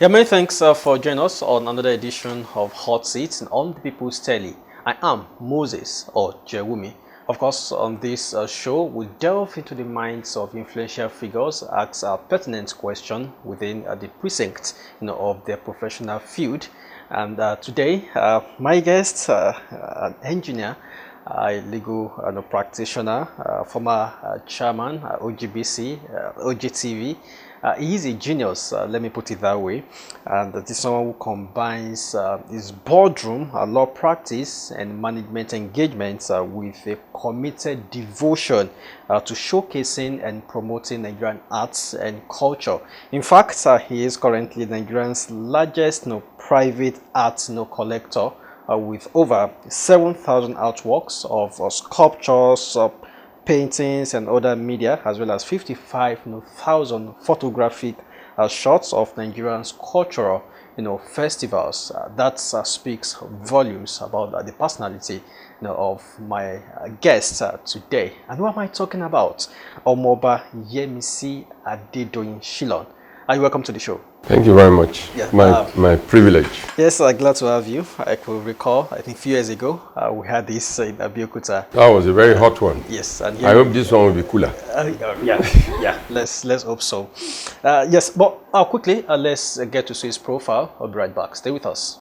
Yeah, many thanks for joining us on another edition of Hot Seats on the People's Telly. I am Moses or Jewumi. Of course, on this show, we delve into the minds of influential figures, ask a pertinent question within the precinct, of their professional field. And today, my guest, an engineer, a legal practitioner, former chairman, OGTV. He is a genius, let me put it that way, and this is someone who combines his boardroom, law practice, and management engagements with a committed devotion to showcasing and promoting Nigerian arts and culture. In fact, he is currently Nigeria's largest private art collector with over 7,000 artworks of sculptures, paintings and other media, as well as 55,000 photographic shots of Nigerian's cultural festivals. That speaks volumes about the personality of my guest today. And who am I talking about? Omoba Yemisi Shyllon. Are you welcome to the show? Thank you very much. Yeah, my privilege. Yes, glad to have you. I could recall, I think a few years ago, we had this in Abeokuta. That was a very hot one. Yes, and I hope this one will be cooler. Yeah. Let's hope so. Yes, but quickly, let's get to see his profile. I'll be right back. Stay with us.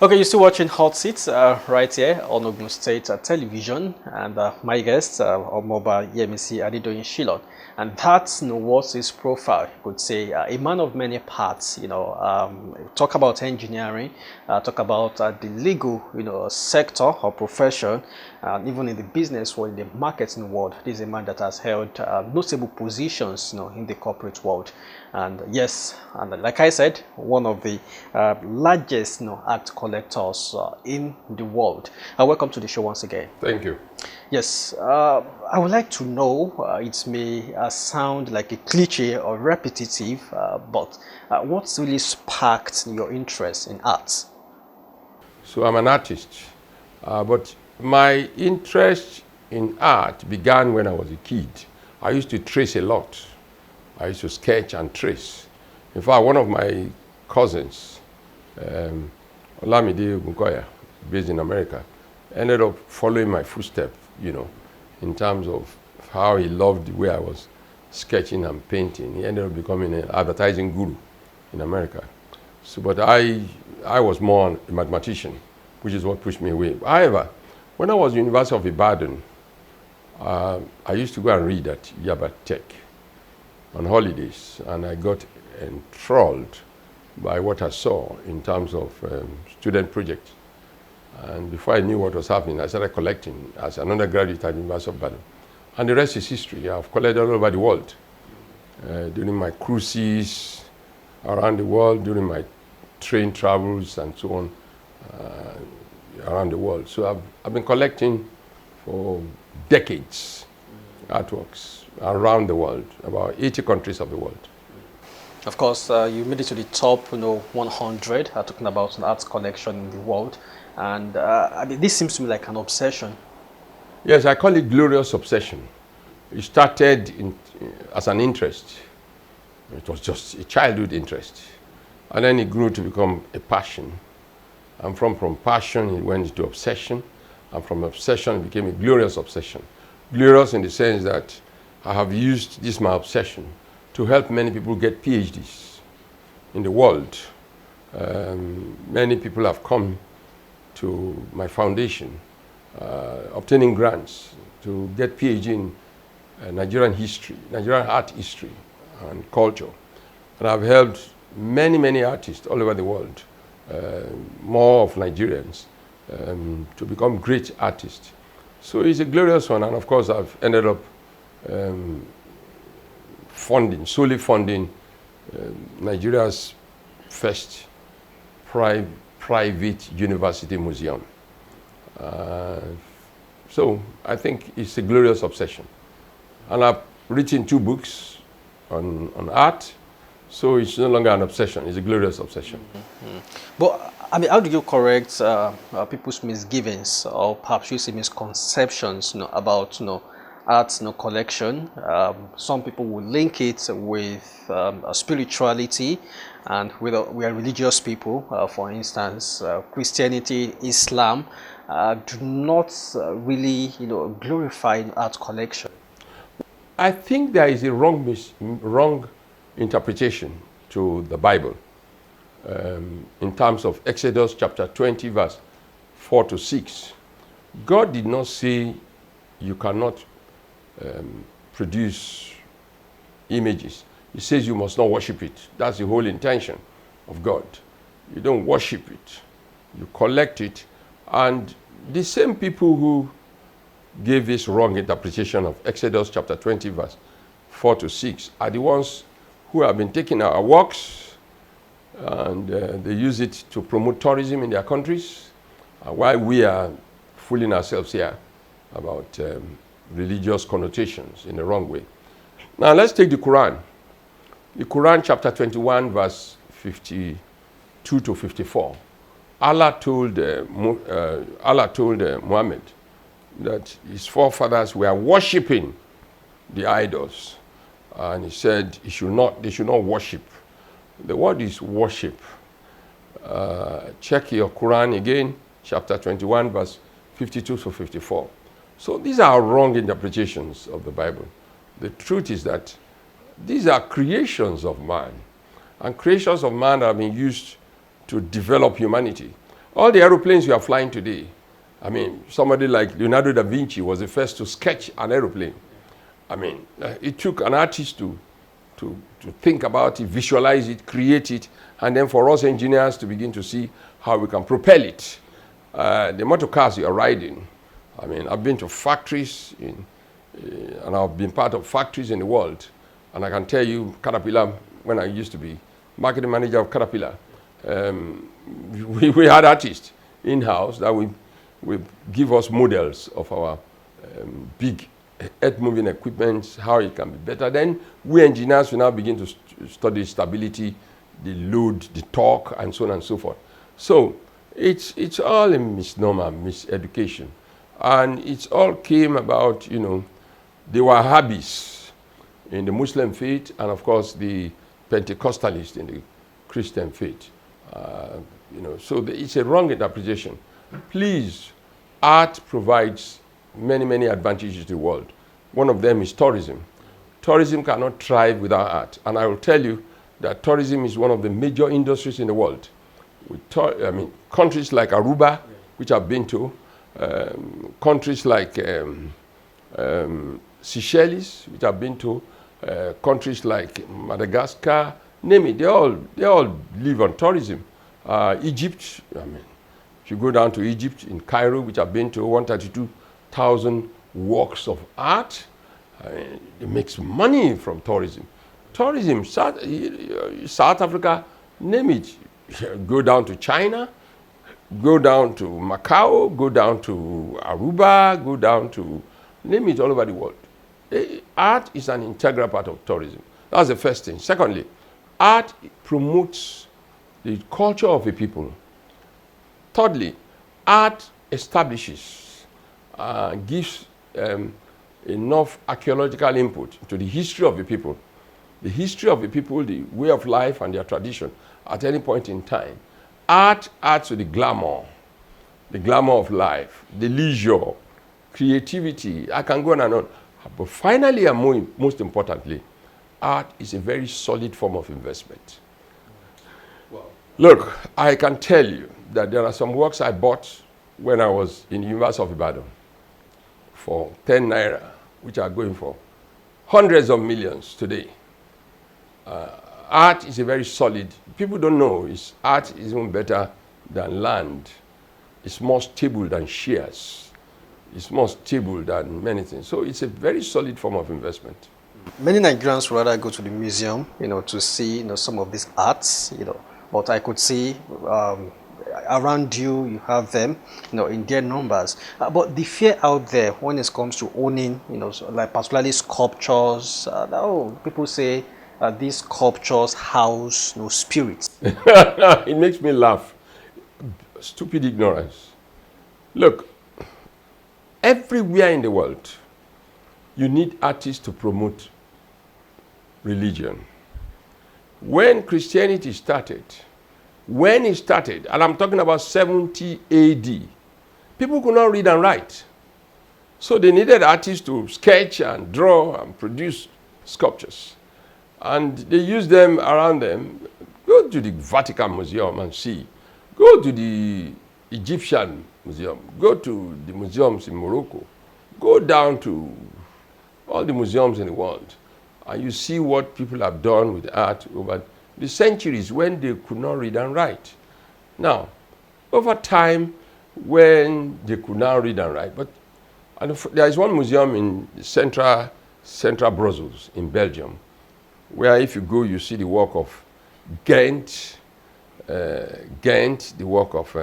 Okay, you're still watching Hot Seats right here on Ogun State Television, and my guest, Omoba Yemisi Shyllon. And that's what's his profile. You could say a man of many parts. Talk about engineering, talk about the legal, sector or profession, and even in the business world, in the marketing world. This is a man that has held notable positions, in the corporate world. And yes, and like I said, one of the largest art collectors in the world. Welcome to the show once again. Thank you. Yes, I would like to know, it may sound like a cliche or repetitive, but what's really sparked your interest in art? So I'm an artist, but my interest in art began when I was a kid. I used to trace a lot. I used to sketch and trace. In fact, one of my cousins, Olamide Ogunkoya, based in America, ended up following my footsteps, in terms of how he loved the way I was sketching and painting. He ended up becoming an advertising guru in America. So, but I was more a mathematician, which is what pushed me away. However, when I was at the University of Ibadan, I used to go and read at Yaba Tech on holidays, and I got enthralled by what I saw in terms of student projects. And before I knew what was happening, I started collecting as an undergraduate at the University of Ibadan. And the rest is history. I've collected all over the world. During my cruises around the world, during my train travels and so on around the world. So I've been collecting for decades artworks around the world, about 80 countries of the world. Of course, you made it to the top, 100, talking about an art collection in the world. And I mean, this seems to me like an obsession. Yes, I call it glorious obsession. It started as an interest. It was just a childhood interest. And then it grew to become a passion. And from passion, it went into obsession. And from obsession, it became a glorious obsession. Glorious in the sense that I have used this my obsession to help many people get PhDs in the world. Many people have come to my foundation, obtaining grants to get PhD in Nigerian history, Nigerian art history and culture. And I've helped many, many artists all over the world, more of Nigerians, to become great artists. So it's a glorious one, and of course I've ended up solely funding Nigeria's first private university museum. So I think it's a glorious obsession. And I've written 2 books on art, so it's no longer an obsession, it's a glorious obsession. Mm-hmm. But I mean, how do you correct people's misgivings, or perhaps you say misconceptions, about art collection? Some people will link it with spirituality, and we are religious people. For instance, Christianity, Islam do not really glorify art collection. I think there is a wrong interpretation to the Bible in terms of Exodus chapter 20 verse 4 to 6. God did not say you cannot produce images. He says you must not worship it. That's the whole intention of God. You don't worship it. You collect it. And the same people who gave this wrong interpretation of Exodus chapter 20 verse 4 to 6 are the ones who have been taking our works and they use it to promote tourism in their countries, while we are fooling ourselves here about religious connotations in the wrong way. Now let's take the Quran. The Quran chapter 21 verse 52 to 54. Allah told Muhammad that his forefathers were worshipping the idols, and he said they should not worship. The word is worship. Check your Quran again, chapter 21 verse 52 to 54. So these are wrong interpretations of the Bible. The truth is that these are creations of man, and creations of man have been used to develop humanity. All the aeroplanes you are flying today, I mean, somebody like Leonardo da Vinci was the first to sketch an aeroplane. I mean, it took an artist to think about it, visualize it, create it, and then for us engineers to begin to see how we can propel it. The motor cars you are riding, I mean, I've been to factories and I've been part of factories in the world, and I can tell you, Caterpillar, when I used to be marketing manager of Caterpillar, we had artists in-house that would give us models of our big earth-moving equipment, how it can be better. Then we engineers will now begin to study stability, the load, the torque, and so on and so forth. So it's all a misnomer, miseducation. And it all came about, there were Wahhabis in the Muslim faith, and of course the Pentecostalists in the Christian faith. So it's a wrong interpretation. Please, art provides many, many advantages to the world. One of them is tourism. Tourism cannot thrive without art. And I will tell you that tourism is one of the major industries in the world. Countries like Aruba, which I've been to, countries like Seychelles, which I've been to, countries like Madagascar, name it, they all live on tourism. Egypt, I mean, if you go down to Egypt, in Cairo, which I've been to, 132,000 works of art. I mean, it makes money from tourism. Tourism, South Africa, name it. Go down to China, go down to Macau, go down to Aruba, go down to, name it, all over the world. Art is an integral part of tourism. That's the first thing. Secondly, art promotes the culture of a people. Thirdly, art establishes, gives enough archaeological input to the history of the people. The history of the people, the way of life and their tradition at any point in time. Art adds to the glamour of life, the leisure, creativity. I can go on and on. But finally, and most importantly, art is a very solid form of investment. Wow. Look, I can tell you that there are some works I bought when I was in the University of Ibadan for 10 naira, which are going for hundreds of millions today. Art is a very solid, people don't know, art is even better than land. It's more stable than shares. It's more stable than many things. So it's a very solid form of investment. Many Nigerians would rather go to the museum, to see, some of these arts, but I could see around you have them, in their numbers. But the fear out there when it comes to owning, like particularly sculptures, people say these sculptures house spirits. It makes me laugh. Stupid ignorance. Look, everywhere in the world, you need artists to promote religion. When Christianity started, and I'm talking about 70 AD, people could not read and write. So they needed artists to sketch and draw and produce sculptures. And they used them around them. Go to the Vatican Museum and see. Go to the Egyptian Museum. Go to the museums in Morocco. Go down to all the museums in the world. And you see what people have done with art over the centuries when they could not read and write. Now, over time, when they could now read and write, and there is one museum in central Brussels in Belgium, where if you go, you see the work of Ghent, the work of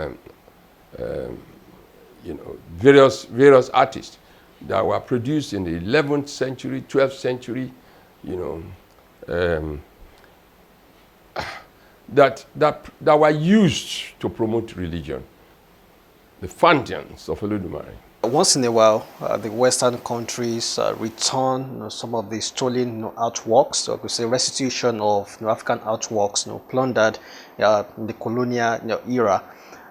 various artists that were produced in the 11th century, 12th century, that were used to promote religion. The fountains of Olodumare. Once in a while, the Western countries return some of the stolen artworks, or could say restitution of African artworks plundered in the colonial era.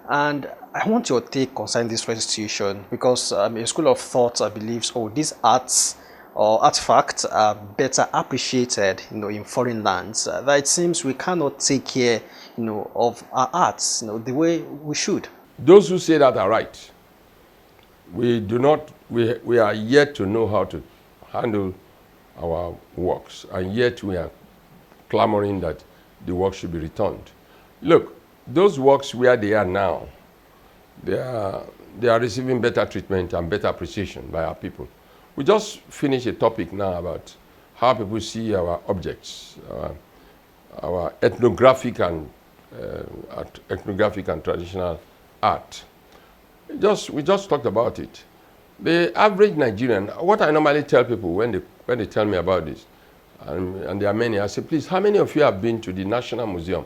And I want your take concerning this restitution, because a school of thought believes, these arts or artifacts are better appreciated in foreign lands. That it seems we cannot take care of our arts the way we should. Those who say that are right. We are yet to know how to handle our works, and yet we are clamoring that the works should be returned. Look, those works where they are now, they are receiving better treatment and better appreciation by our people. We just finished a topic now about how people see our objects, our ethnographic and traditional art. We just talked about it. The average Nigerian, what I normally tell people when they tell me about this, and there are many, I say, please, how many of you have been to the National Museum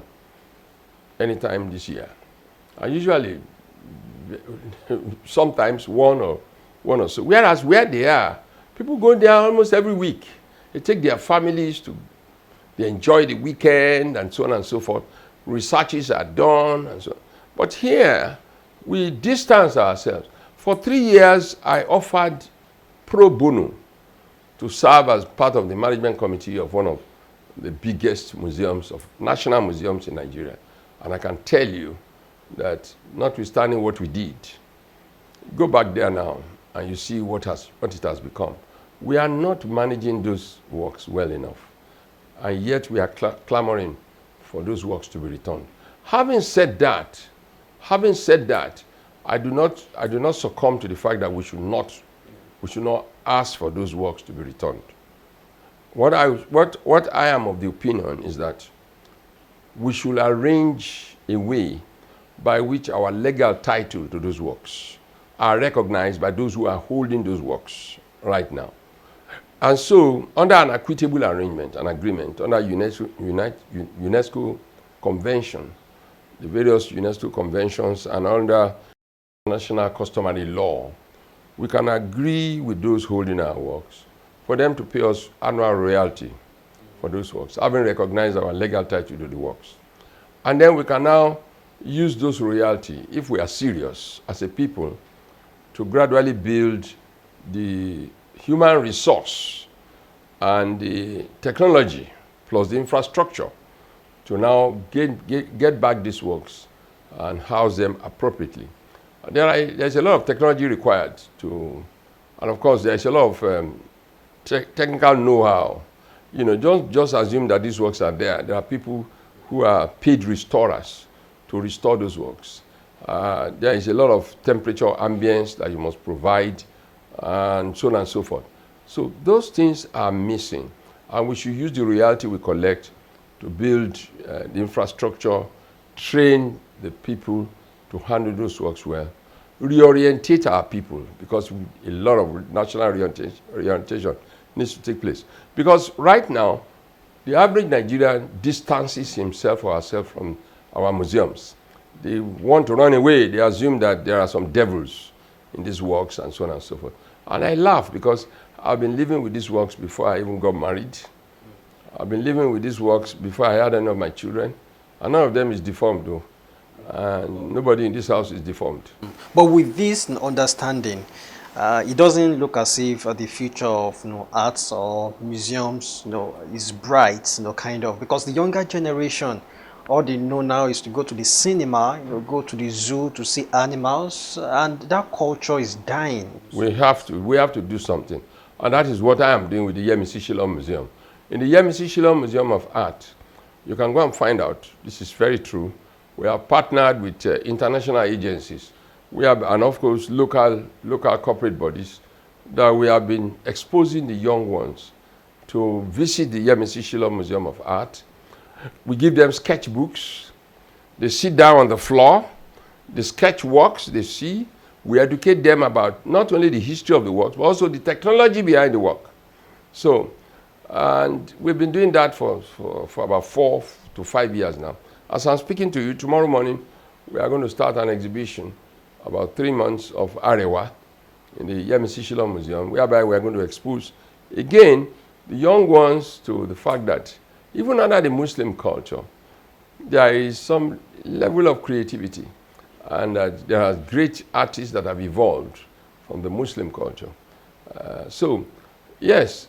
anytime this year? And usually, sometimes one or so. Whereas where they are, people go there almost every week. They take their families they enjoy the weekend and so on and so forth. Researches are done and so on. But here, we distance ourselves. For 3 years, I offered pro bono to serve as part of the management committee of one of the biggest national museums in Nigeria. And I can tell you that notwithstanding what we did, go back there now and you see what it has become. We are not managing those works well enough. And yet we are clamoring for those works to be returned. Having said that, I do not succumb to the fact that we should not ask for those works to be returned. What I am of the opinion is that we should arrange a way by which our legal title to those works are recognized by those who are holding those works right now. And so, under an equitable arrangement, an agreement, under UNESCO Convention, the various UNESCO conventions, and under national customary law, we can agree with those holding our works for them to pay us annual royalty for those works, having recognized our legal title to the works. And then we can now use those royalty, if we are serious as a people, to gradually build the human resource and the technology plus the infrastructure to now get back these works and house them appropriately. There's a lot of technology required to, and of course there's a lot of technical know-how. You know, don't just assume that these works are there. There are people who are paid restorers to restore those works. There is a lot of temperature ambience that you must provide, and so on and so forth. So those things are missing, and we should use the royalty we collect to build the infrastructure, train the people to handle those works well, reorientate our people, because a lot of national orientation needs to take place. Because right now, the average Nigerian distances himself or herself from our museums. They want to run away. They assume that there are some devils in these works and so on and so forth. And I laugh because I've been living with these works before I even got married. I've been living with these works before I had any of my children. And none of them is deformed though. And nobody in this house is deformed. But with this understanding, it doesn't look as if the future of arts or museums is bright, kind of, because the younger generation, all they know now is to go to the cinema, go to the zoo to see animals, and that culture is dying. We have to do something, and that is what I am doing with the Yemisi Shyllon Museum. In the Yemisi Shyllon Museum of Art, you can go and find out. This is very true. We have partnered with international agencies. We have, and of course, local corporate bodies that we have been exposing the young ones to visit the Yemisi Shyllon Museum of Art. We give them sketchbooks. They sit down on the floor. The sketch works they see. We educate them about not only the history of the work, but also the technology behind the work. So, and we've been doing that for about 4 to 5 years now. As I'm speaking to you, tomorrow morning, we are going to start an exhibition about 3 months of Arewa in the Yemisi Shyllon Museum, whereby we are going to expose, again, the young ones to the fact that even under the Muslim culture, there is some level of creativity, and that there are great artists that have evolved from the Muslim culture. So, yes,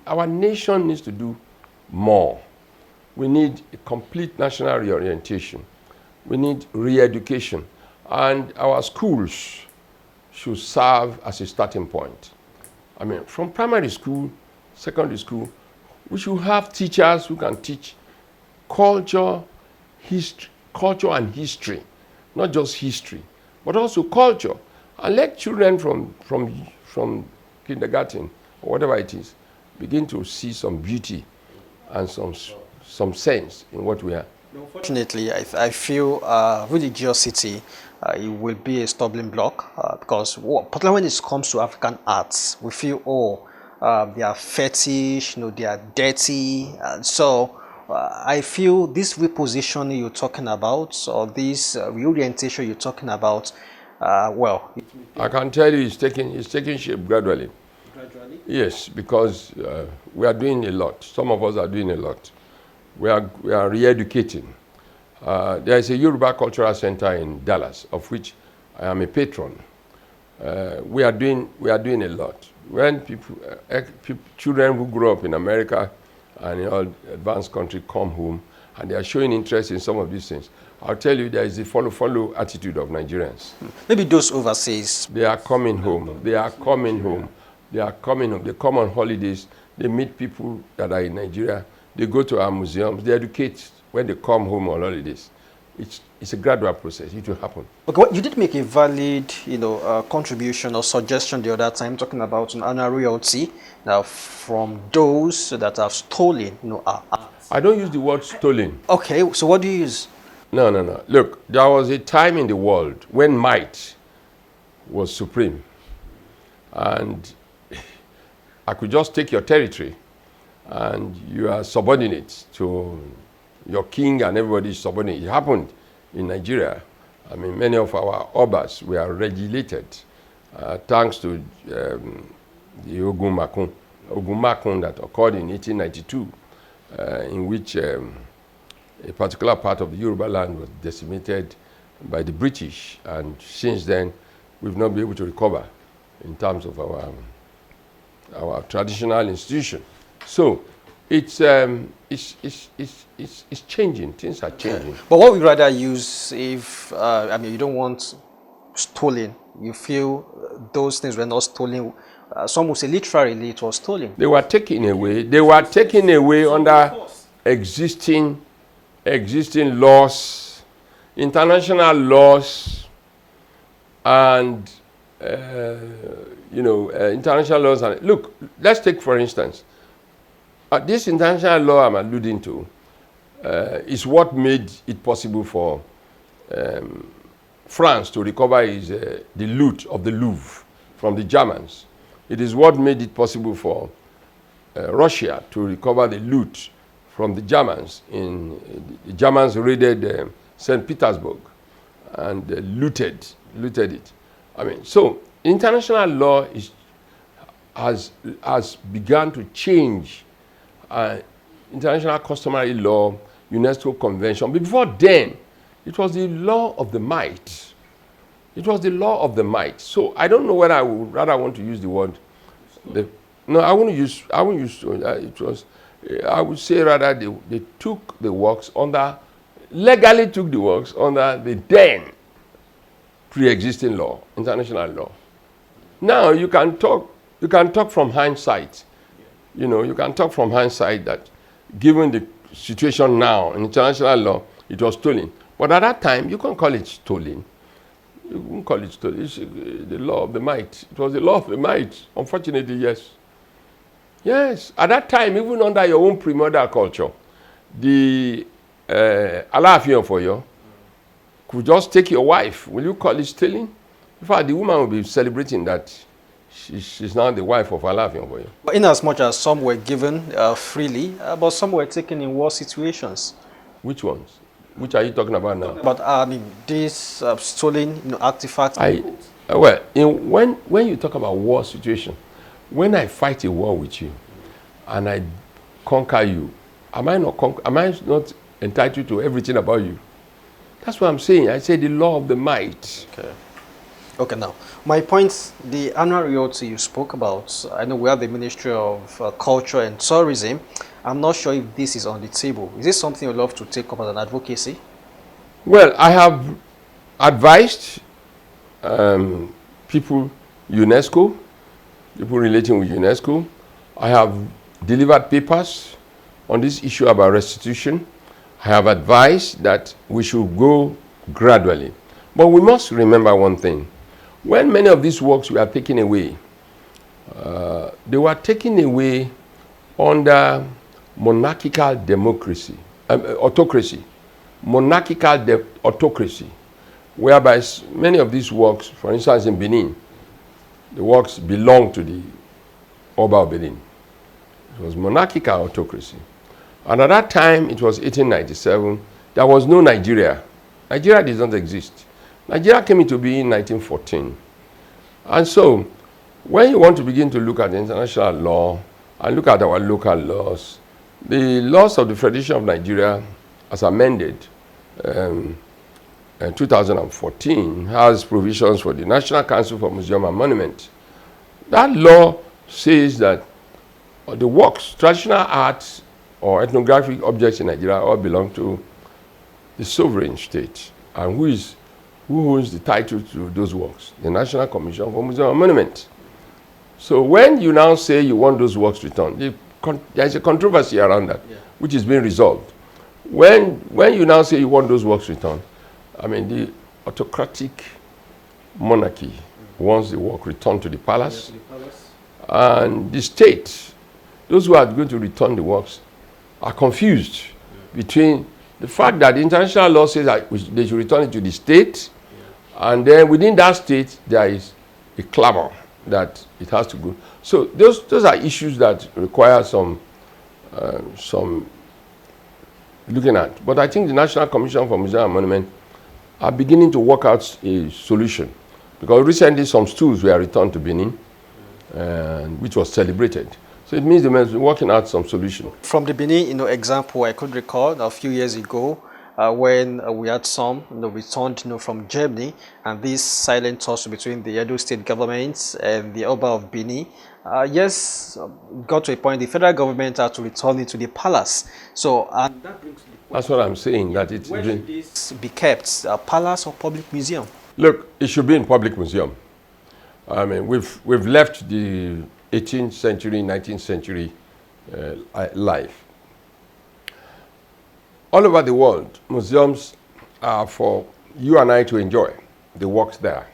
our nation needs to do more. We need a complete national reorientation. We need re-education. And our schools should serve as a starting point. I mean, from primary school, secondary school, we should have teachers who can teach culture and history, not just history, but also culture. And let children from kindergarten, or whatever it is, begin to see some beauty and some sense in what we are. Unfortunately, I feel religiosity it will be a stumbling block because particularly when it comes to African arts, we feel, they are fetish, they are dirty. And so I feel this repositioning you're talking about, or this reorientation you're talking about, well, I can tell you it's taking shape gradually. Gradually? Yes, because we are doing a lot. Some of us are doing a lot. We are re-educating. There is a Yoruba Cultural Center in Dallas, of which I am a patron. We are doing a lot. When children who grow up in America and in all advanced countries come home and they are showing interest in some of these things, I'll tell you there is a follow attitude of Nigerians. Maybe those overseas. They are coming home. They are coming home. They are coming home. They come on holidays. They meet people that are in Nigeria. they go to our museums, they educate when they come home on holidays. It's a gradual process. It will happen. Okay, well, you did make a valid, contribution or suggestion the other time, talking about an annual royalty now from those that have stolen, I don't use the word stolen. Okay, so what do you use? No. Look, there was a time in the world when might was supreme. And I could just take your territory and you are subordinate to your king and everybody is subordinate. It happened in Nigeria. I mean, many of our obas were regulated thanks to the Ogunmakun that occurred in 1892, in which a particular part of the Yoruba land was decimated by the British. And since then, we've not been able to recover in terms of our traditional institution. So it's changing. Things are changing. But what would you rather use if, you don't want stolen? You feel those things were not stolen. Some would say literally it was stolen. They were taken away. They were taken away under existing laws, international laws, and international laws. And look, let's take for instance, this international law I'm alluding to is what made it possible for France to recover the loot of the Louvre from the Germans. It is what made it possible for Russia to recover the loot from the Germans. The Germans raided St. Petersburg and looted it. I mean, so international law has begun to change. International customary law, UNESCO convention. But before then, it was the law of the might. It was the law of the might. So I don't know whether I would rather want to use the word. No, I won't use. It was. I would say rather they took the works legally took the works under the then pre-existing law, international law. Now you can talk from hindsight. You can talk from hindsight that given the situation now in international law, it was stolen. But at that time, you can't call it stolen. You wouldn't call it stolen. It's the law of the might. It was the law of the might. Unfortunately, yes. Yes. At that time, even under your own primordial culture, the Alaafin of Oyo could just take your wife. Will you call it stealing? In fact, the woman will be celebrating that she's now the wife of Alaafin of Oyo. But in as much as some were given freely, but some were taken in war situations. Which ones? Which are you talking about now? But these stolen artifacts. When you talk about war situation, when I fight a war with you and I conquer you, am I not entitled to everything about you? That's what I'm saying. I say the law of the might. Okay, now, my point, the annual royalty you spoke about, I know we have the Ministry of Culture and Tourism. I'm not sure if this is on the table. Is this something you'd love to take up as an advocacy? Well, I have advised people relating with UNESCO. I have delivered papers on this issue about restitution. I have advised that we should go gradually. But we must remember one thing. When many of these works were taken away, they were taken away under monarchical democracy, autocracy, monarchical autocracy, whereby many of these works, for instance in Benin, the works belonged to the Oba of Benin. It was monarchical autocracy. And at that time, it was 1897, there was no Nigeria. Nigeria did not exist. Nigeria came into being in 1914. And so, when you want to begin to look at the international law and look at our local laws, the laws of the Federation of Nigeria, as amended in 2014, has provisions for the National Council for Museum and Monument. That law says that the works, traditional arts or ethnographic objects in Nigeria all belong to the sovereign state. And who owns the title to those works? The National Commission for Museum and Monument. So when you now say you want those works returned, there is a controversy around that. Yeah. which is being resolved. When you now say you want those works returned, I mean, the autocratic monarchy wants the work returned to the palace, and the state, those who are going to return the works, are confused between the fact that the international law says that they should return it to the state, and then within that state there is a clamor that it has to go. So those are issues that require some looking at. But I think the National Commission for Museum and Monument are beginning to work out a solution, because recently some stools were returned to Benin, which was celebrated. So it means they must be working out some solution. From the Benin, example, I could recall a few years ago when we had some, returned, from Germany, and this silent tussle between the Edo State government and the Oba of Benin. Yes, got to a point the federal government had to return it to the palace. So and that brings the point. That's what I'm saying. That it's where should this be kept? A palace or public museum? Look, it should be in public museum. I mean, we've left the 18th century, 19th century life. All over the world, museums are for you and I to enjoy the works there.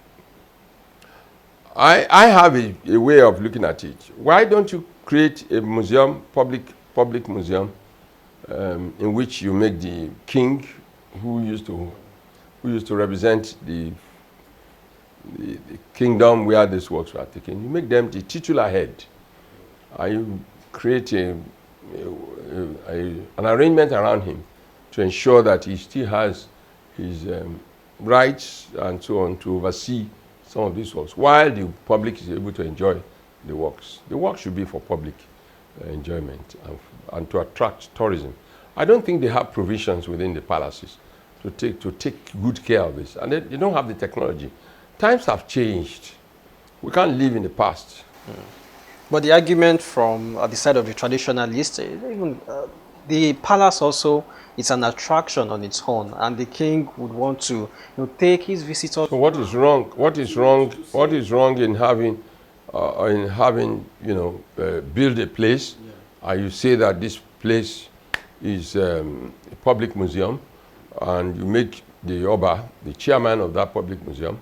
I have a way of looking at it. Why don't you create a museum, public museum, in which you make the king, who used to represent the kingdom where these works were taken, you make them the titular head, and you create an arrangement around him to ensure that he still has his rights and so on to oversee some of these works, while the public is able to enjoy the works. The work should be for public enjoyment and to attract tourism. I don't think they have provisions within the palaces to take good care of this, and they don't have the technology. Times have changed. We can't live in the past. But the argument from the side of the traditionalists, even the palace also, it's an attraction on its own, and the king would want to take his visitors. So what is wrong? What is wrong? What is wrong in having build a place? And you say that this place is a public museum, and you make the Oba the chairman of that public museum,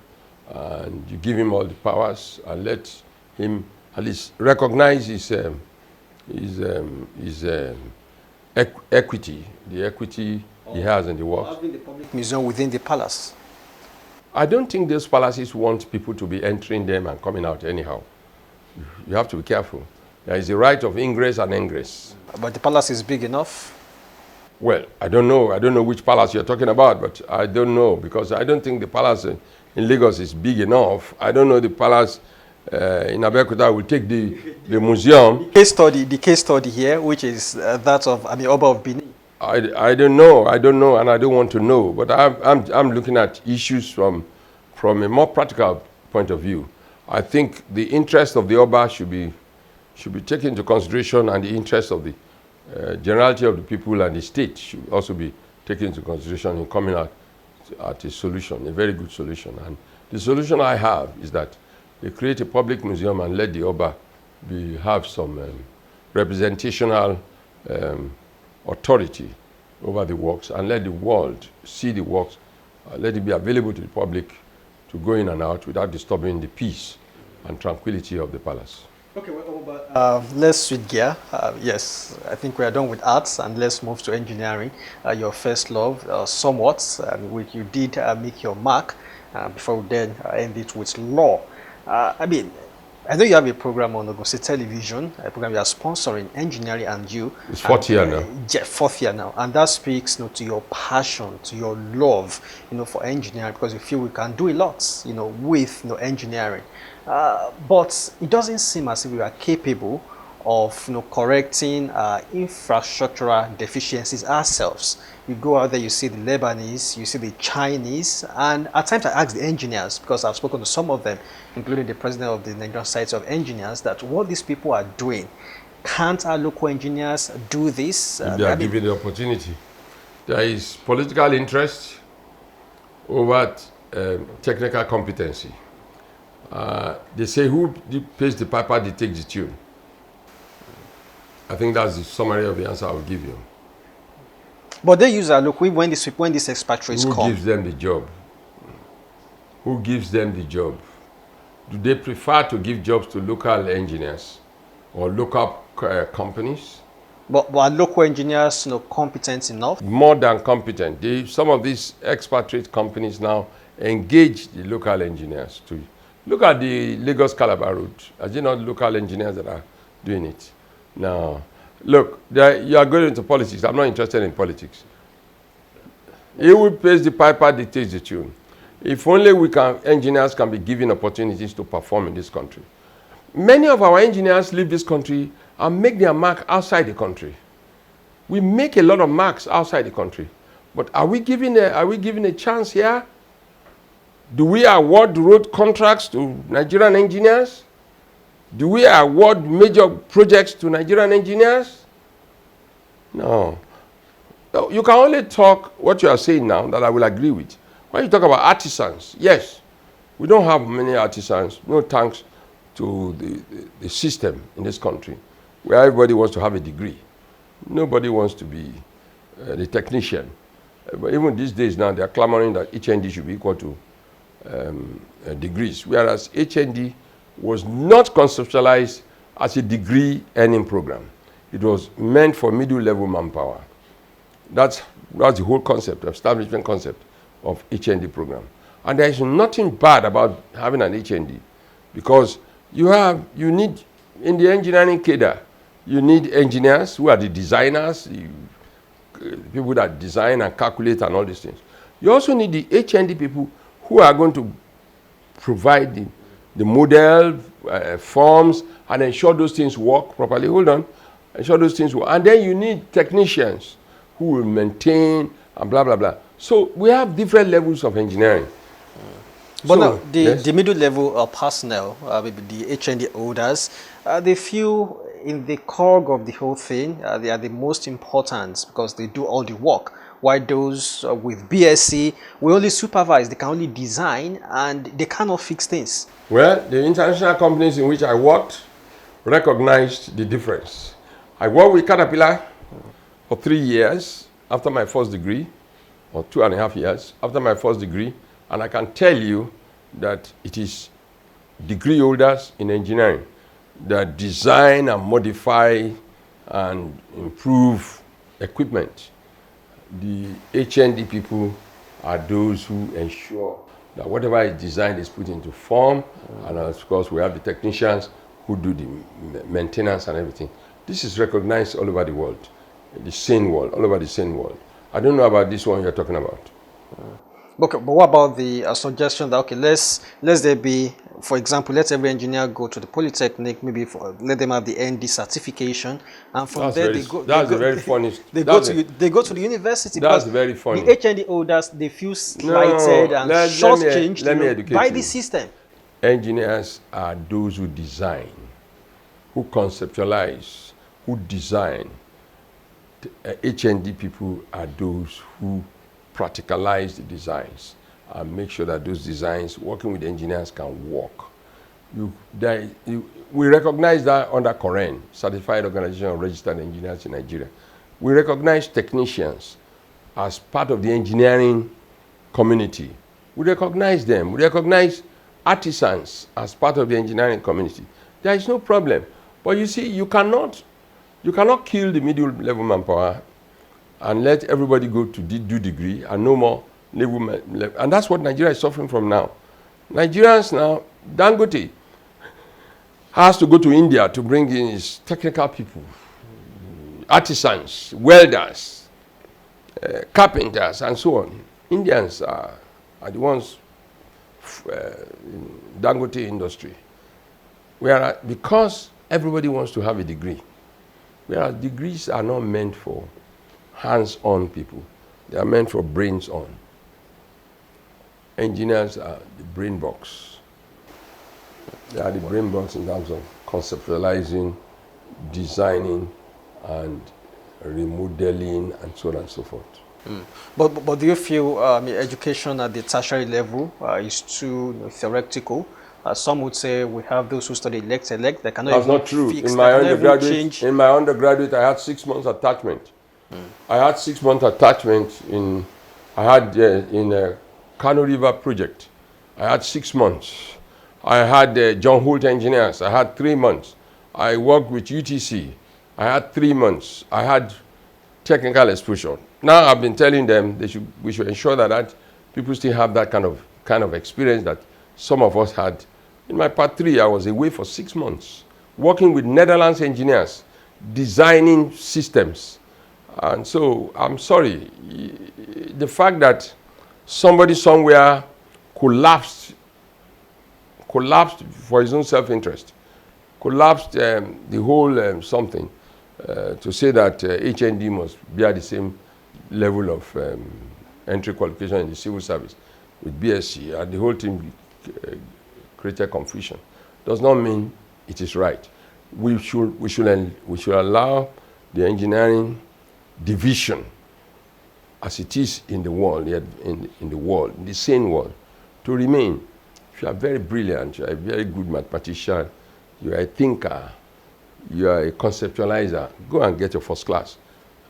and you give him all the powers and let him at least recognize his equity, the equity he has in the work. Having the public museum within the palace. I don't think those palaces want people to be entering them and coming out anyhow. You have to be careful. There is a right of ingress and ingress. But the palace is big enough? Well, I don't know. I don't know which palace you're talking about, but I don't know, because I don't think the palace in Lagos is big enough. I don't know the palace in Abeokuta will take the museum. The case study here, which is that of Oba of Benin. I don't know, and I don't want to know. But I'm looking at issues from a more practical point of view. I think the interest of the Oba should be taken into consideration, and the interest of the generality of the people and the state should also be taken into consideration in coming out at a solution, a very good solution. And the solution I have is that they create a public museum and let the Oba have some representational authority over the works, and let the world see the works, let it be available to the public to go in and out without disturbing the peace and tranquility of the palace. Okay, well, let's switch gear. Yes, I think we are done with arts, and let's move to engineering, your first love, somewhat, which you did make your mark before we then end it with law. I know you have a program on Ogun State Television, a program you are sponsoring, Engineering and You. It's fourth year now. Yeah, fourth year now. And that speaks to your passion, to your love, for engineering, because you feel we can do a lot, with engineering. But it doesn't seem as if we are capable of correcting infrastructural deficiencies ourselves. You go out there, you see the Lebanese, you see the Chinese, and at times I ask the engineers, because I've spoken to some of them, including the president of the Nigerian Society of Engineers, that what these people are doing, can't our local engineers do this? If they are given the opportunity. There is political interest over technical competency. They say who pays the piper, they take the tune. I think that's the summary of the answer I will give you. But they use look, when these expatriates Who come. gives them the job? Who gives them the job? Do they prefer to give jobs to local engineers or local companies? But are local engineers, competent enough? More than competent. Some of these expatriate companies now engage the local engineers to look at the Lagos Calabar route. Are they not local engineers that are doing it? Now, look, you are going into politics. I'm not interested in politics. He who pays the piper dictates the tune. If only engineers can be given opportunities to perform in this country. Many of our engineers leave this country and make their mark outside the country. We make a lot of marks outside the country. But are we given a chance here? Do we award road contracts to Nigerian engineers? Do we award major projects to Nigerian engineers? No. You can only talk what you are saying now that I will agree with. When you talk about artisans, yes, we don't have many artisans, no thanks to the system in this country where everybody wants to have a degree. Nobody wants to be the technician. But even these days now, they are clamoring that HND should be equal to degrees, whereas HND was not conceptualized as a degree earning program. It was meant for middle-level manpower. That's the whole concept, establishment concept of HND program. And there is nothing bad about having an HND because you need, in the engineering cadre, you need engineers who are the designers, people that design and calculate and all these things. You also need the HND people who are going to provide the model, forms, and ensure those things work properly. Hold on. Ensure those things work. And then you need technicians who will maintain and blah, blah, blah. So we have different levels of engineering. But now, the middle level personnel, maybe the HND holders, they feel in the cog of the whole thing, they are the most important because they do all the work. While those with BSc, we only supervise, they can only design, and they cannot fix things. Well, the international companies in which I worked recognized the difference. I worked with Caterpillar for 3 years after my first degree, or 2.5 years after my first degree, and I can tell you that it is degree holders in engineering that design and modify and improve equipment. The HND people are those who ensure that whatever is designed is put into form, and of course we have the technicians who do the maintenance and everything. This is recognized all over the world, the sane world, all over the sane world. I don't know about this one you're talking about. Okay, but what about the suggestion that, okay, let's there be, for example, let every engineer go to the Polytechnic, maybe let them have the ND certification, and from there they go. That's very funny. They go to the university. That's very funny. The HND holders, they feel slighted and shortchanged by the system. Engineers are those who design, who conceptualize, who design. HND people are those who practicalize the designs and make sure that those designs, working with engineers, can work. We recognize that under COREN, Certified Organization of Registered Engineers in Nigeria. We recognize technicians as part of the engineering community. We recognize them. We recognize artisans as part of the engineering community. There is no problem. But you see, you cannot kill the middle level manpower and let everybody go to do degree and no more level. And that's what Nigeria is suffering from now. Nigerians now, Dangote has to go to India to bring in his technical people, artisans, welders, carpenters, and so on. Indians are the ones in Dangote industry. Whereas, because everybody wants to have a degree, whereas degrees are not meant for hands-on people. They are meant for brains-on. Engineers are the brain box. They are the brain box in terms of conceptualizing, designing, and remodeling, and so on and so forth. But do you feel education at the tertiary level is too theoretical? Some would say we have those who study elect. They cannot. That's not true. In my undergraduate, I had 6 months attachment. I had 6 month attachment in, I had in a Kano River project. I had 6 months. I had John Holt Engineers. I had 3 months. I worked with UTC. I had 3 months. I had technical exposure. Now I've been telling them we should ensure that people still have that kind of experience that some of us had. In my part 3, I was away for 6 months, working with Netherlands engineers, designing systems. And so I'm sorry, the fact that somebody somewhere collapsed for his own self-interest, collapsed the whole something to say that HND must be at the same level of entry qualification in the civil service with BSc, and the whole thing created confusion. Does not mean it is right. We should allow the engineering division as it is in the world, in the sane world, to remain. If you are very brilliant, you are a very good mathematician, you are a thinker, you are a conceptualizer, go and get your first class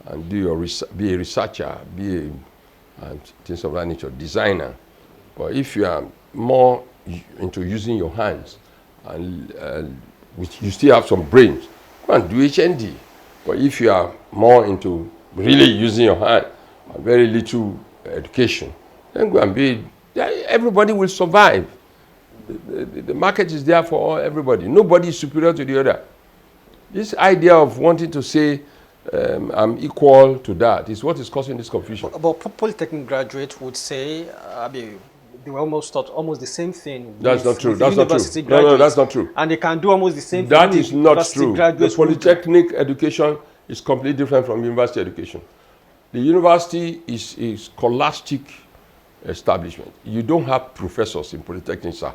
and be a researcher, and things of that nature, designer. But if you are more into using your hands and you still have some brains, go and do HND. But if you are more into really using your hand and very little education, then go and be, everybody will survive. The market is there for everybody. Nobody is superior to the other. This idea of wanting to say I'm equal to that is what is causing this confusion. But polytechnic graduates would say, they were almost taught almost the same thing. That's not true. That's not true. No, that's not true. And they can do almost the same thing. That is not true. The polytechnic education is completely different from university education. The university is a scholastic establishment. You don't have professors in polytechnic, sir.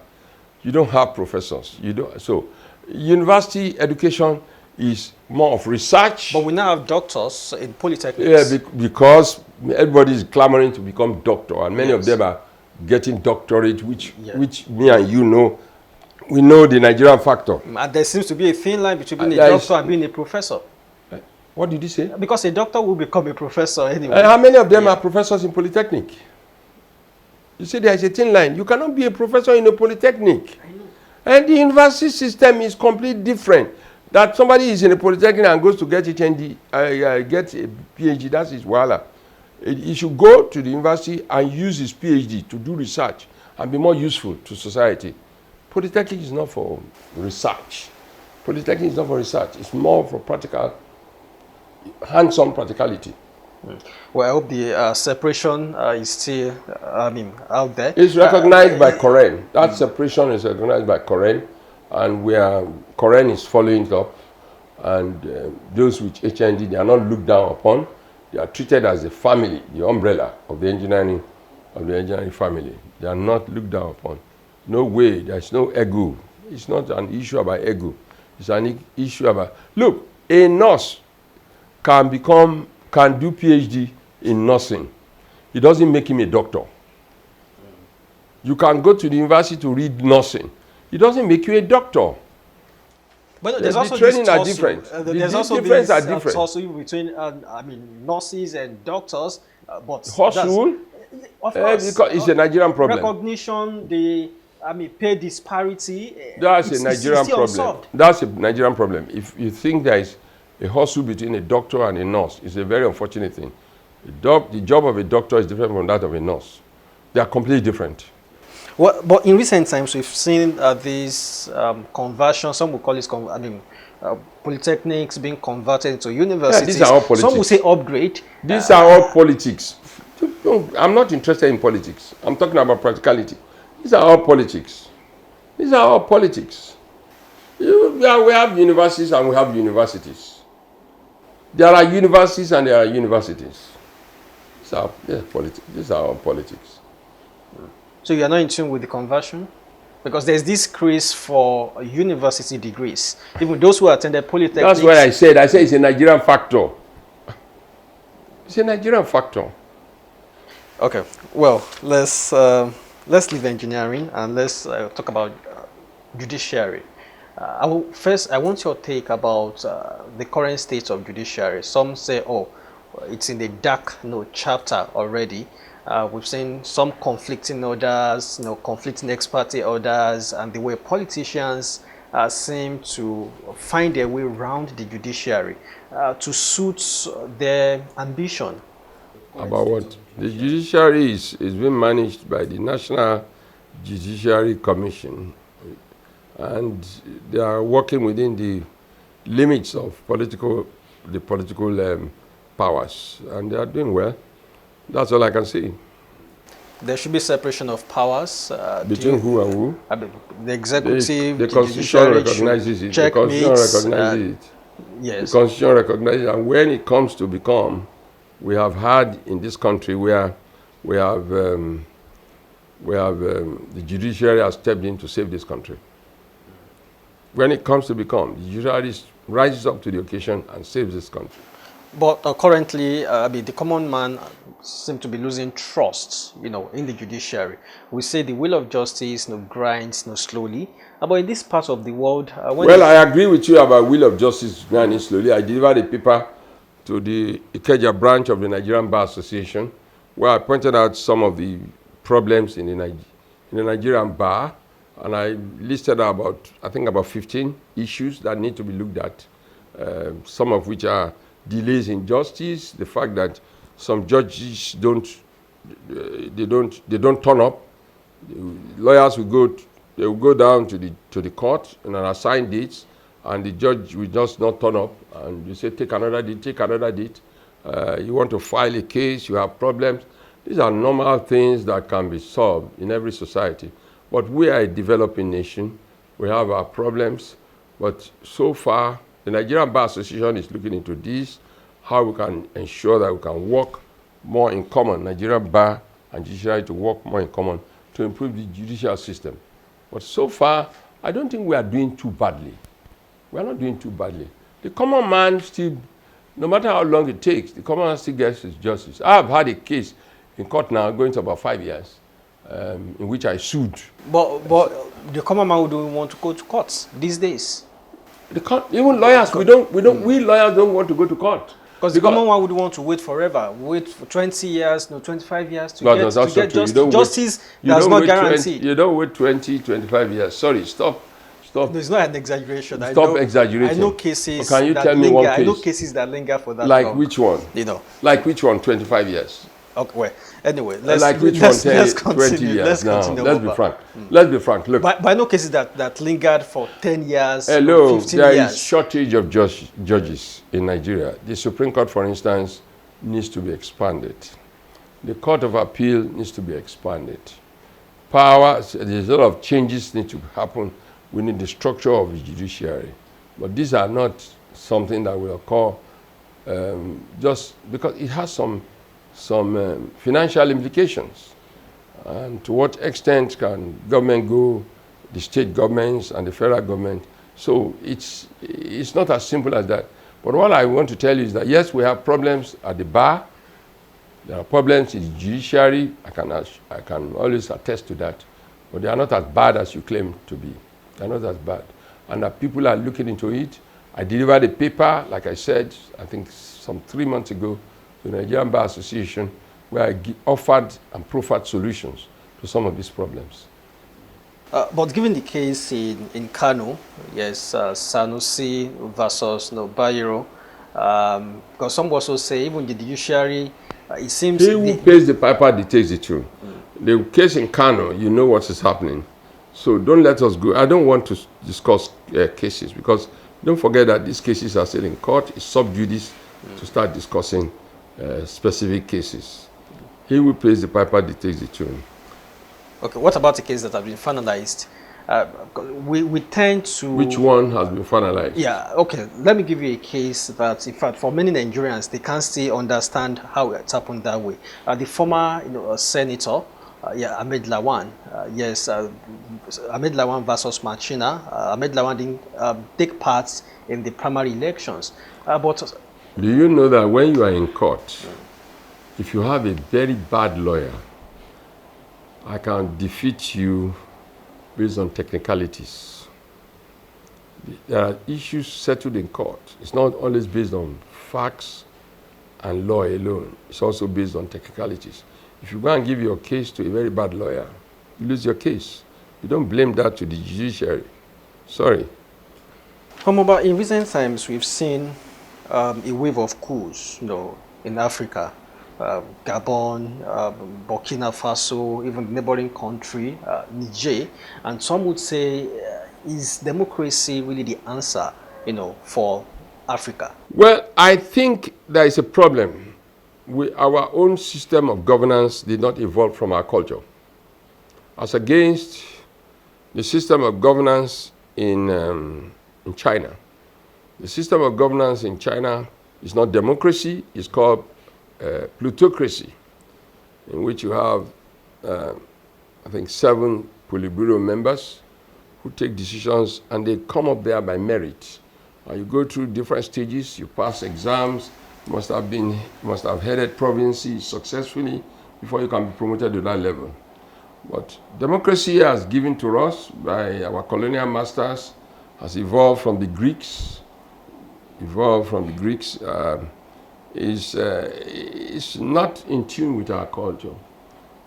You don't have professors. You don't. So, university education is more of research. But we now have doctors in polytechnics. Yeah, because everybody is clamoring to become doctor, and many of them are getting doctorate, which me and you know. We know the Nigerian factor. And there seems to be a thin line between being a doctor and being a professor. What did you say? Because a doctor will become a professor anyway. How many of them are professors in polytechnic? You see, there is a thin line. You cannot be a professor in a polytechnic. And the university system is completely different. That somebody is in a polytechnic and goes to get HND, get a PhD, that's his wahala. He should go to the university and use his PhD to do research and be more useful to society. Polytechnic is not for research. Polytechnic is not for research. It's more for practical, hands-on practicality. Well, I hope the separation is still, out there. It's recognized by Koren. That separation is recognized by Koren, and Koren is following it up. And those with HND, they are not looked down upon. They are treated as a family, the umbrella of the engineering family. They are not looked down upon. No way. There's no ego. It's not an issue about ego. It's an issue about, look, a nurse can do PhD in nursing. It doesn't make him a doctor. You can go to the university to read nursing. It doesn't make you a doctor. But there's also the training are different. There's also difference are different. Also between nurses and doctors. But hospital, of course, because it's a Nigerian problem. Recognition, the pay disparity. That's a Nigerian problem. That's a Nigerian problem. If you think there is a hustle between a doctor and a nurse, it's a very unfortunate thing. The job of a doctor is different from that of a nurse. They are completely different. Well, but in recent times, we've seen these conversions. Some will call it, polytechnics being converted into universities. Yeah, these are all politics. Some will say upgrade. These are all politics. I'm not interested in politics. I'm talking about practicality. These are all politics. These are all politics. We have universities and we have universities. There are universities and there are universities. These are all politics. So you are not in tune with the conversion? Because there's this craze for university degrees. Even those who attended polytechnics. That's what I said. I said it's a Nigerian factor. It's a Nigerian factor. Okay. Well, let's leave engineering and let's talk about judiciary. First, I want your take about the current state of judiciary. Some say, it's in the dark, chapter already. We've seen some conflicting orders, conflicting ex parte orders, and the way politicians seem to find their way around the judiciary to suit their ambition. About what? The judiciary is being managed by the National Judiciary Commission, and they are working within the limits of the political powers, and they are doing well. That's all I can say. There should be separation of powers. Between who and who? The executive, the Constitution recognizes it. The Constitution recognizes it. Yes. The Constitution recognizes it. And when it comes to become, we have had in this country where we have the judiciary has stepped in to save this country. When it comes to become, the judiciary rises up to the occasion and saves this country. But currently, the common man seems to be losing trust, in the judiciary. We say the wheel of justice, grinds, slowly. But in this part of the world, well, I agree with you about wheel of justice grinding slowly. I delivered a paper to the Ikeja branch of the Nigerian Bar Association, where I pointed out some of the problems in the Nigerian bar, and I listed about 15 issues that need to be looked at. Some of which are delays in justice, the fact that some judges don't turn up. Lawyers will go down to the court on an assigned dates, and the judge will just not turn up, and you say take another date. You want to file a case, you have problems. These are normal things that can be solved in every society. But we are a developing nation. We have our problems, but so far the Nigerian Bar Association is looking into this, how we can ensure that we can work more in common, Nigerian Bar and Judiciary to work more in common to improve the judicial system. But so far, I don't think we are doing too badly. We are not doing too badly. The common man still, no matter how long it takes, the common man still gets his justice. I have had a case in court now going to about 5 years, in which I sued. But the common man wouldn't want to go to court these days. Even lawyers, we lawyers don't want to go to court. Because the common one would want to wait forever, wait for 20 years, 25 years to get justice. Justice that's not guaranteed. You don't wait 20, 25 years. Sorry, stop. No, it's not an exaggeration. Stop exaggerating. I know cases. Can you tell me one case? I know cases that linger for that long. Like which one? Like which one? 25 years. Okay. Well, anyway, let's continue. 20 years. Let's be frank. Let's be frank. Look. But I know cases that lingered for 10 years. Hello. 15 there years. Is shortage of judges in Nigeria. The Supreme Court, for instance, needs to be expanded. The Court of Appeal needs to be expanded. There's a lot of changes need to happen. We need the structure of the judiciary. But these are not something that will occur just because it has some financial implications. And to what extent can government go, the state governments and the federal government? So it's not as simple as that. But what I want to tell you is that yes, we have problems at the bar. There are problems in the judiciary. I can always attest to that. But they are not as bad as you claim to be. They're not as bad. And that people are looking into it. I delivered a paper, like I said, I think some 3 months ago, to the Nigerian Bar Association, where I offered and proffered solutions to some of these problems. But given the case in Kano, yes, Sanusi versus Bayero, because some also say even the judiciary, it seems... He who pays the piper dictates the tune. The case in Kano, you know what is happening. So don't let us go. I don't want to discuss cases because don't forget that these cases are still in court. It's sub judice to start discussing specific cases. He who pays the piper dictates the tune. Okay, what about the case that have been finalized? We tend to... Which one has been finalized? Yeah, okay. Let me give you a case that, in fact, for many Nigerians, they can't still understand how it happened that way. The former senator, Ahmed Lawan, Ahmed Lawan versus Machina. Ahmed Lawan didn't take part in the primary elections. But do you know that when you are in court, if you have a very bad lawyer, I can defeat you based on technicalities. There are issues settled in court. It's not always based on facts and law alone. It's also based on technicalities. If you go and give your case to a very bad lawyer, you lose your case. You don't blame that to the judiciary. Sorry. However, in recent times, we've seen a wave of coups, in Africa, Gabon, Burkina Faso, even the neighboring country, Niger, and some would say, is democracy really the answer, for Africa? Well, I think there is a problem. Our own system of governance did not evolve from our culture. As against the system of governance in China. The system of governance in China is not democracy, it's called plutocracy, in which you have, I think, 7 Politburo members who take decisions, and they come up there by merit. You go through different stages, you pass exams, you must have headed provinces successfully before you can be promoted to that level. But democracy has given to us by our colonial masters, has evolved from the Greeks, is not in tune with our culture.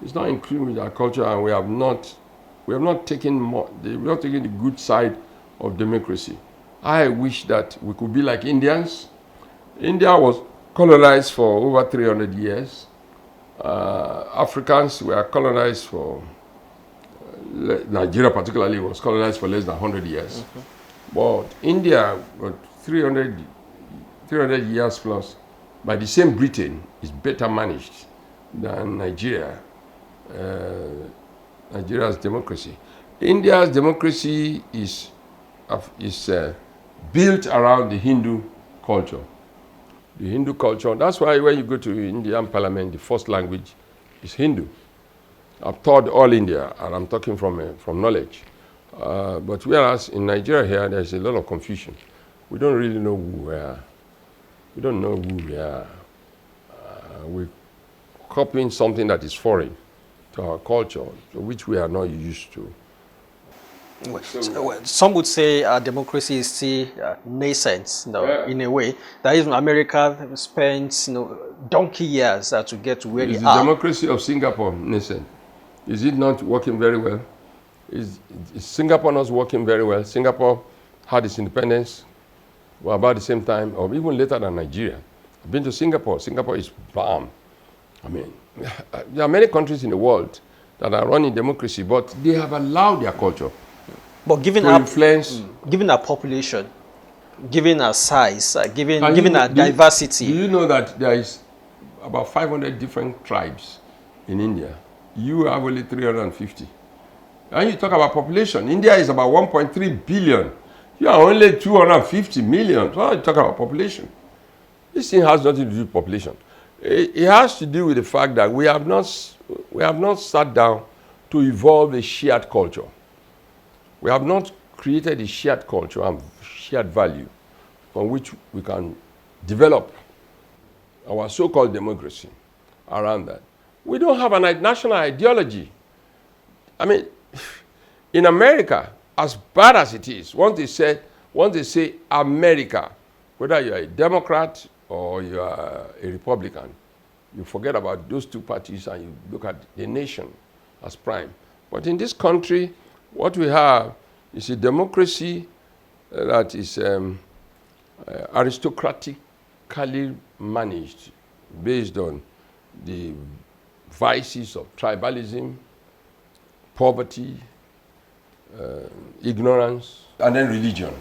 It's not in tune with our culture, and we have not taken the good side of democracy. I wish that we could be like Indians. India was colonized for over 300 years. Africans were colonized for, Nigeria particularly was colonized for less than 100 years. But India, 300 years plus, by the same Britain, is better managed than Nigeria. Nigeria's democracy. India's democracy is built around the Hindu culture. The Hindu culture, that's why when you go to the Indian parliament, the first language is Hindu. I've taught all India, and I'm talking from knowledge. But whereas in Nigeria here, there's a lot of confusion. We don't really know who we are. We don't know who we are. We're copying something that is foreign to our culture, which we are not used to. Well, some would say democracy is still nascent, in a way. That is, America spent donkey years to get to where they are. Is the democracy of Singapore nascent? Is it not working very well? Is Singapore not working very well? Singapore had its independence about the same time, or even later than Nigeria. I've been to Singapore. Singapore is bomb. I mean, there are many countries in the world that are running democracy, but they have allowed their culture. But given our population, given our size, given our diversity. Do you know that there is about 500 different tribes in India? You have only 350. And you talk about population. India is about 1.3 billion. You are only 250 million. So you talk about population. This thing has nothing to do with population. It has to do with the fact that we have not sat down to evolve a shared culture. We have not created a shared culture and shared value from which we can develop our so-called democracy around that. We don't have a national ideology. I mean, in America, as bad as it is, once they say America, whether you're a Democrat or you are a Republican, you forget about those two parties and you look at the nation as prime. But in this country, what we have is a democracy that is aristocratically managed based on the vices of tribalism, poverty, ignorance, and then religion.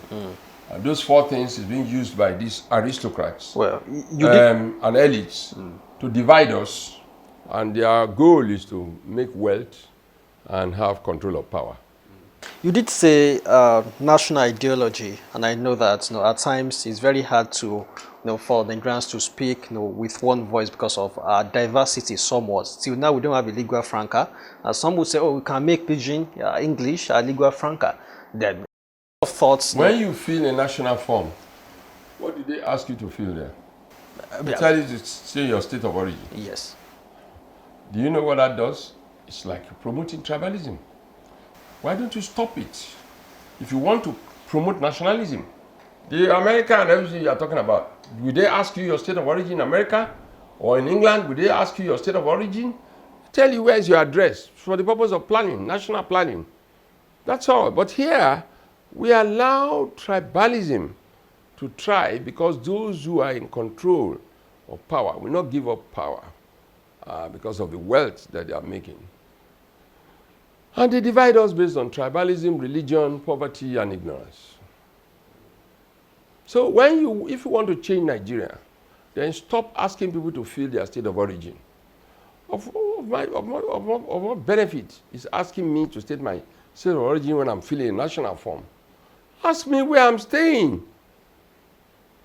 And those 4 things is being used by these aristocrats and elites to divide us, and their goal is to make wealth and have control of power. You did say national ideology, and I know that at times it's very hard to for the Nigerians to speak with one voice because of our diversity somewhat. Till now, we don't have a lingua franca. Some would say, oh, we can make Pidgin English a lingua franca. Then, thoughts. When you fill a national form, what did they ask you to fill there? They tell you to say your state of origin. Yes. Do you know what that does? It's like promoting tribalism. Why don't you stop it? If you want to promote nationalism, the America and everything you are talking about, will they ask you your state of origin in America? Or in England, would they ask you your state of origin? Tell you where is your address for the purpose of planning, national planning. That's all. But here, we allow tribalism to try because those who are in control of power will not give up power because of the wealth that they are making. And they divide us based on tribalism, religion, poverty, and ignorance. So if you want to change Nigeria, then stop asking people to feel their state of origin. Of what benefit is asking me to state my state of origin when I'm filling a national form? Ask me where I'm staying.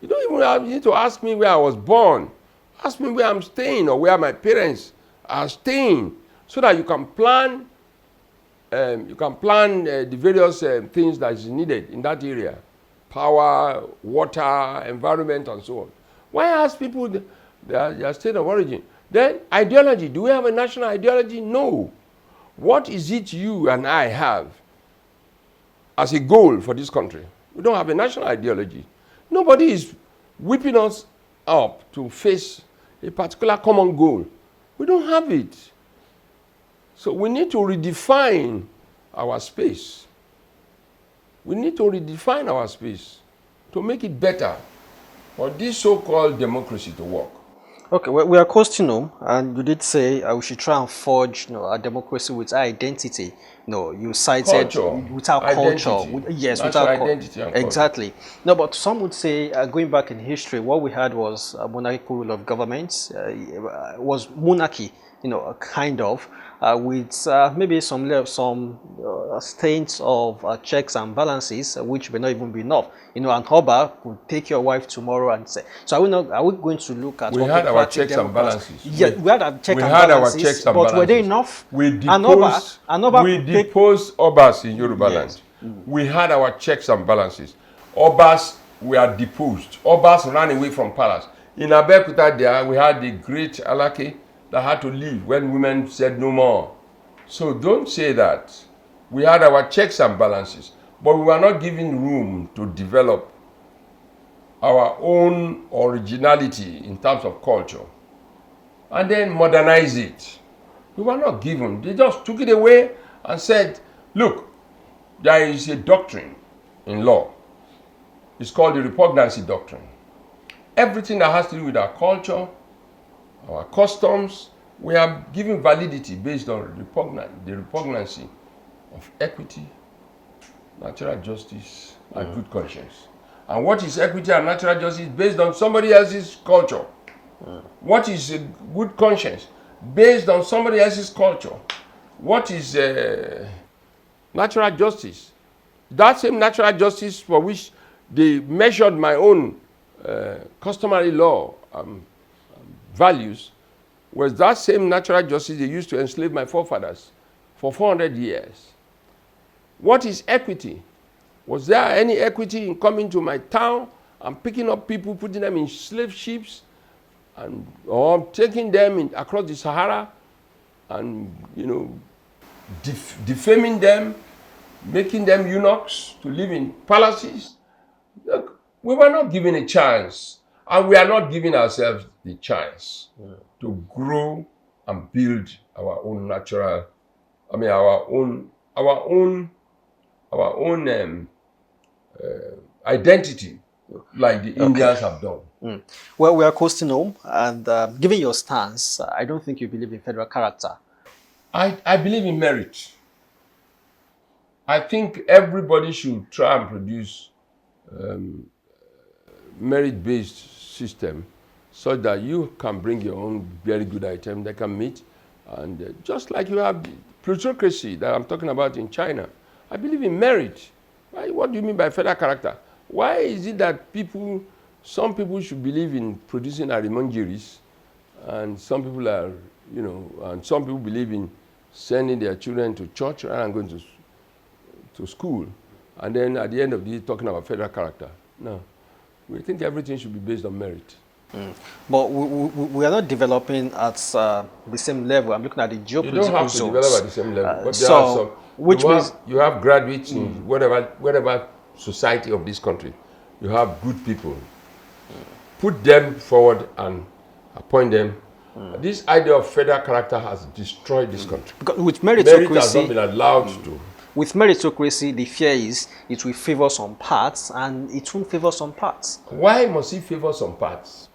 You don't even need to ask me where I was born. Ask me where I'm staying or where my parents are staying, so that you can plan. The various things that is needed in that area: power, water, environment, and so on. Why ask people their state of origin? Then ideology. Do we have a national ideology? No. What is it you and I have as a goal for this country? We don't have a national ideology. Nobody is whipping us up to face a particular common goal. We don't have it. So we need to redefine our space. We need to redefine our space to make it better for this so-called democracy to work. Okay, well, we are coasting home, and you did say we should try and forge, a democracy with identity. You cited culture, without culture. Yes, without identity and exactly. Culture. No, but some would say, going back in history, what we had was a monarchical rule of government. Was monarchy, kind of, with maybe some stains of checks and balances, which may not even be enough. An Oba could take your wife tomorrow and say. So are we going to look at? We had our checks and balances. Yeah, we had our checks and balances. But were they enough? We deposed Obas in Yoruba land. We had our checks and balances. Obas were deposed. Obas ran away from palace. In Abeokuta there, we had the great Alake that had to leave when women said no more. So don't say that. We had our checks and balances, but we were not given room to develop our own originality in terms of culture and then modernize it. We were not given. They just took it away and said, look, there is a doctrine in law. It's called the repugnancy doctrine. Everything that has to do with our culture, our customs, we are given validity based on the repugnancy of equity, natural justice, and good conscience. And what is equity and natural justice? Based on somebody else's culture. What is a good conscience? Based on somebody else's culture. What is natural justice? That same natural justice for which they measured my own customary law values was that same natural justice they used to enslave my forefathers for 400 years. What is equity? Was there any equity in coming to my town and picking up people, putting them in slave ships, or taking them across the Sahara and, defaming them, making them eunuchs to live in palaces? Look, we were not given a chance, and we are not giving ourselves the chance to grow and build our own identity like the Indians have done. Well, we are coasting home, and given your stance, I don't think you believe in federal character. I believe in merit. I think everybody should try and produce merit-based system so that you can bring your own very good item that can meet. And just like you have plutocracy that I'm talking about in China, I believe in merit. Right? What do you mean by federal character? Why is it that some people should believe in producing arimongeries, and some people are, and some people believe in sending their children to church rather than going to school, and then at the end of the day talking about federal character? No, we think everything should be based on merit. But we are not developing at the same level. I'm looking at the geopolitical zones. You don't have to develop at the same level. But there are some, which means you have graduates in whatever society of this country. You have good people. Put them forward and appoint them This idea of federal character has destroyed this country. Because with Merit has not meritocracy, been allowed to. with meritocracy, the fear is it will favor some parts and it won't favor some parts. Why must it favor some parts?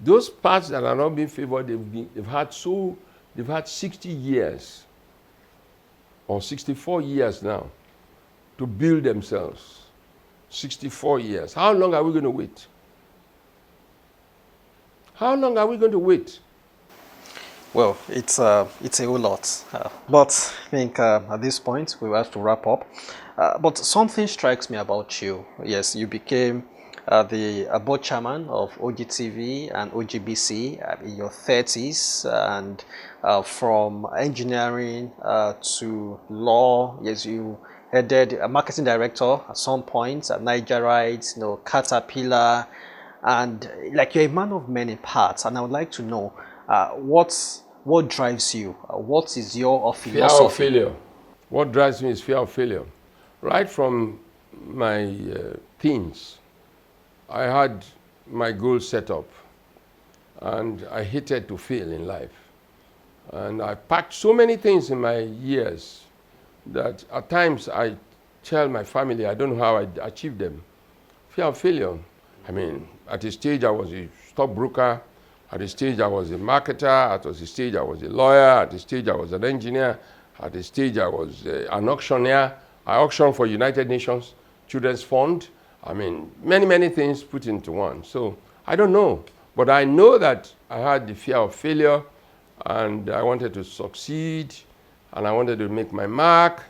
Those parts that are not being favored, they've had 60 years or 64 years now to build themselves. 64 years. How long are we going to wait? How long are we going to wait? Well, it's a whole lot. But I think at this point we will have to wrap up. But something strikes me about you. Yes, you became the board chairman of OGTV and OGBC in your 30s, and from engineering to law. Yes, you headed a marketing director at some point at Nigerite, Caterpillar, and like you're a man of many parts. And I would like to know what drives you? What is your philosophy? Fear of failure. What drives me is fear of failure. Right from my teens, I had my goals set up, and I hated to fail in life. And I packed so many things in my years that at times I tell my family I don't know how I achieved them. Fear of failure. I mean, at a stage I was a stockbroker, at a stage I was a marketer, at a stage I was a lawyer, at a stage I was an engineer, at a stage I was an auctioneer. I auctioned for United Nations Children's Fund. I mean, many, many things put into one. So I don't know, but I know that I had the fear of failure, and I wanted to succeed, and I wanted to make my mark,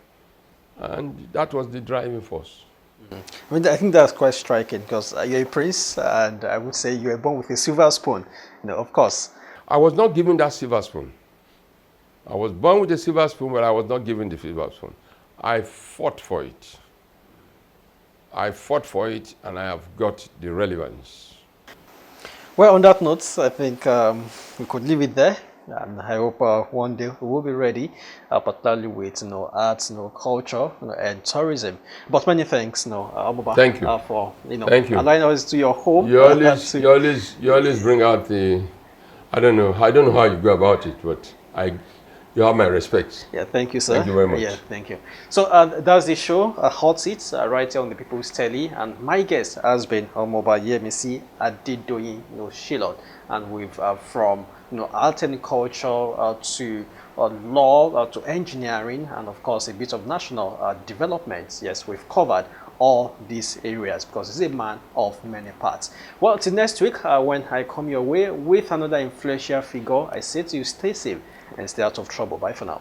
and that was the driving force. I mean, I think that's quite striking because you're a prince, and I would say you were born with a silver spoon. Of course. I was not given that silver spoon. I was born with a silver spoon, but I was not given the silver spoon. I fought for it. I fought for it, and I have got the relevance. Well, on that note, I think we could leave it there. And I hope one day we will be ready, particularly with arts, culture, and tourism. But many thanks, thank you for thank you. allowing us to your home. You always bring out the. I don't know how you go about it, but you have my respect. Yeah, thank you, sir. Thank you very much. Yeah, thank you. So that's the show, Hot Seats, right here on the People's Telly, and my guest has been Yemisi Adedoyin, Shyllon, and we've from art and culture to law to engineering, and of course a bit of national development. Yes, we've covered all these areas because he's a man of many parts. Well, till next week when I come your way with another influential figure, I say to you, stay safe and stay out of trouble. Bye for now.